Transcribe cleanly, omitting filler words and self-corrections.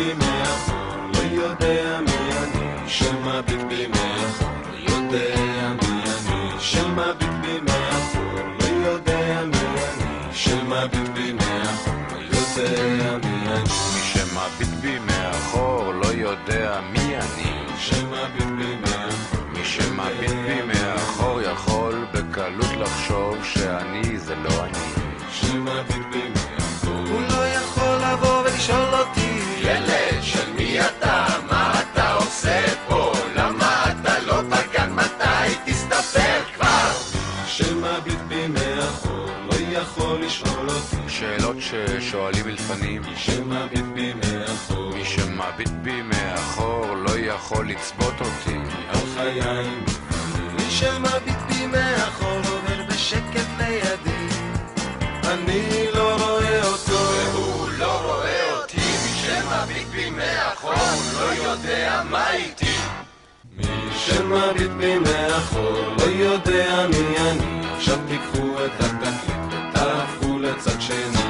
בי מאחור, לא יודע מי אני, שמביט בי מאחור, לא יודע מי אני, שמביט בי מאחור, לא יודע מי אני, שמביט בי מאחור, לא יודע מי אני. מי שמביט בי מאחור לא יודע מי אני. שמביט בי מאחור, מי שמביט בי מאחור יכול בקלות לחשוב שאני זה לא אני. שמביט בי מאחור, הוא לא יכול לבוא ולשאול אותי, ילד של מי אתה? מה אתה עושה פה? למה אתה לא בגן? מתי תסתפר כבר? שמביט בי מאחור, לא יכול לשאול אותי, שאלות ששואלים מלפנים. שמביט בי מאחור, מי שמביט בי מאחור לא יכול לצפות אותי. על חיי. מי שמביט בי מאחור עובר בשקט לידי, אני לא רואה אותו והוא לא רואה אותי. מי שמביט בי מאחור לא יודע מה איתי. מי שמביט בי מאחור לא יודע מי אני. עכשיו תיקחו את התקליט ותהפכו לצד שני,